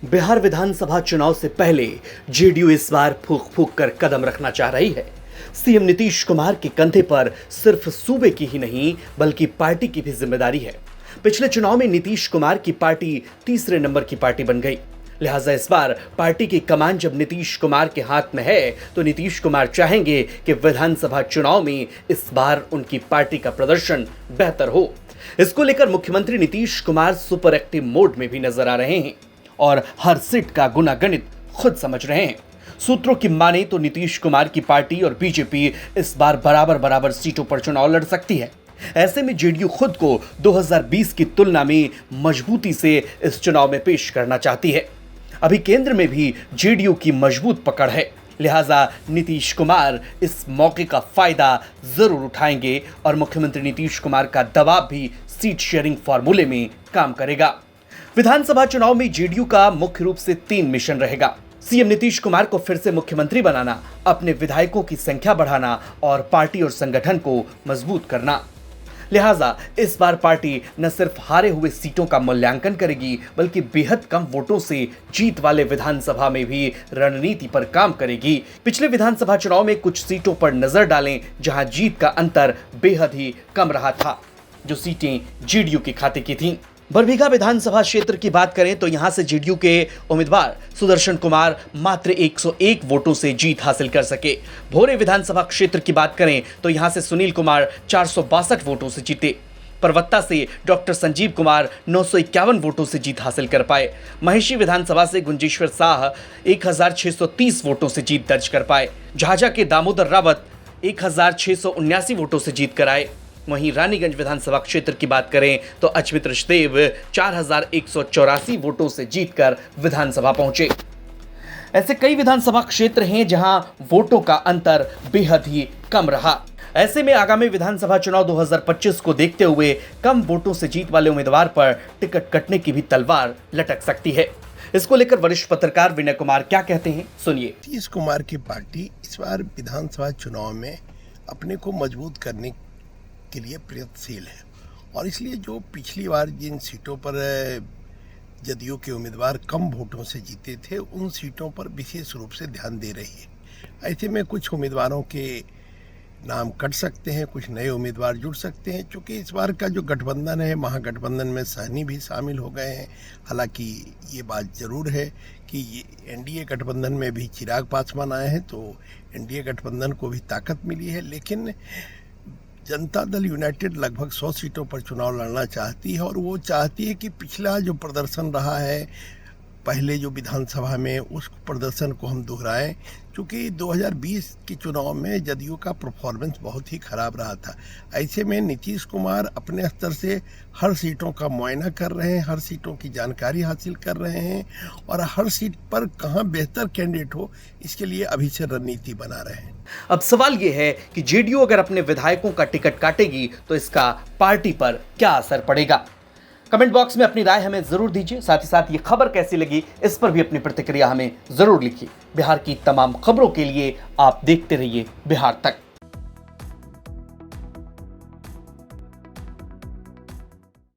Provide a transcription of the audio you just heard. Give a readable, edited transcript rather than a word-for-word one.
बिहार विधानसभा चुनाव से पहले जेडीयू इस बार फूंक फूंक कर कदम रखना चाह रही है। सीएम नीतीश कुमार के कंधे पर सिर्फ सूबे की ही नहीं बल्कि पार्टी की भी जिम्मेदारी है। पिछले चुनाव में नीतीश कुमार की पार्टी तीसरे नंबर की पार्टी बन गई, लिहाजा इस बार पार्टी की कमान जब नीतीश कुमार के हाथ में है तो नीतीश कुमार चाहेंगे कि विधानसभा चुनाव में इस बार उनकी पार्टी का प्रदर्शन बेहतर हो। इसको लेकर मुख्यमंत्री Nitish Kumar super active mode में भी नजर आ रहे हैं और हर सीट का गुनागणित खुद समझ रहे हैं। सूत्रों की माने तो नीतीश कुमार की पार्टी और बीजेपी इस बार बराबर सीटों पर चुनाव लड़ सकती है। ऐसे में जेडीयू खुद को 2020 की तुलना में मजबूती से इस चुनाव में पेश करना चाहती है। अभी केंद्र में भी जेडीयू की मजबूत पकड़ है, लिहाजा नीतीश कुमार इस मौके का फायदा जरूर उठाएंगे और मुख्यमंत्री नीतीश कुमार का दबाव भी सीट शेयरिंग फॉर्मूले में काम करेगा। विधानसभा चुनाव में जेडीयू का मुख्य रूप से 3 मिशन रहेगा। सीएम नीतीश कुमार को फिर से मुख्यमंत्री बनाना, अपने विधायकों की संख्या बढ़ाना और पार्टी और संगठन को मजबूत करना। लिहाजा इस बार पार्टी न सिर्फ हारे हुए सीटों का मूल्यांकन करेगी बल्कि बेहद कम वोटों से जीत वाले विधानसभा में भी रणनीति पर काम करेगी। पिछले विधानसभा चुनाव में कुछ सीटों पर नजर डालें जहां जीत का अंतर बेहद ही कम रहा था, जो सीटें जेडीयू के खाते की थीं। बरबीघा विधानसभा क्षेत्र की बात करें तो यहां से जेडीयू के उम्मीदवार सुदर्शन कुमार मात्र 101 वोटों से जीत हासिल कर सके। भोरे विधानसभा क्षेत्र की बात करें तो यहां से सुनील कुमार 462 वोटों से जीते। परवत्ता से डॉक्टर संजीव कुमार 951 वोटों से जीत हासिल कर पाए। महेशी विधानसभा से गुंजेश्वर शाह 1630 वोटों से जीत दर्ज कर पाए। झाझा के दामोदर रावत 1679 वोटों से जीत कर आए। वहीं रानीगंज विधानसभा क्षेत्र की बात करें तो अचमित ऋषदेव 4184 वोटों से जीतकर विधानसभा पहुंचे। ऐसे कई विधानसभा क्षेत्र हैं जहां वोटों का अंतर बेहद ही कम रहा। ऐसे में आगामी विधानसभा चुनाव 2025 को देखते हुए कम वोटों से जीत वाले उम्मीदवार पर टिकट कटने की भी तलवार लटक सकती है। इसको लेकर वरिष्ठ पत्रकार विनय कुमार क्या कहते हैं, सुनिए। नीतीश कुमार की पार्टी इस बार विधानसभा चुनाव में अपने को मजबूत करने के लिए प्रयत्नशील है और इसलिए जो पिछली बार जिन सीटों पर जदयू के उम्मीदवार कम वोटों से जीते थे उन सीटों पर विशेष रूप से ध्यान दे रही है। ऐसे में कुछ उम्मीदवारों के नाम कट सकते हैं, कुछ नए उम्मीदवार जुड़ सकते हैं। क्योंकि इस बार का जो गठबंधन है, महागठबंधन में सहनी भी शामिल हो गए हैं। हालांकि ये बात ज़रूर है कि एनडीए गठबंधन में भी चिराग पासवान आए हैं तो एनडीए गठबंधन को भी ताकत मिली है, लेकिन जनता दल यूनाइटेड लगभग 100 सीटों पर चुनाव लड़ना चाहती है और वो चाहती है कि पिछला जो प्रदर्शन रहा है पहले जो विधानसभा में, उस प्रदर्शन को हम दोहराएं। क्योंकि 2020 के चुनाव में जदयू का परफॉर्मेंस बहुत ही खराब रहा था। ऐसे में नीतीश कुमार अपने स्तर से हर सीटों का मुआयना कर रहे हैं, हर सीटों की जानकारी हासिल कर रहे हैं और हर सीट पर कहां बेहतर कैंडिडेट हो इसके लिए अभी से रणनीति बना रहे हैं। अब सवाल यह है कि जेडीयू अगर अपने विधायकों का टिकट काटेगी तो इसका पार्टी पर क्या असर पड़ेगा। कमेंट बॉक्स में अपनी राय हमें जरूर दीजिए। साथ ही साथ ये खबर कैसी लगी इस पर भी अपनी प्रतिक्रिया हमें जरूर लिखिए। बिहार की तमाम खबरों के लिए आप देखते रहिए बिहार तक।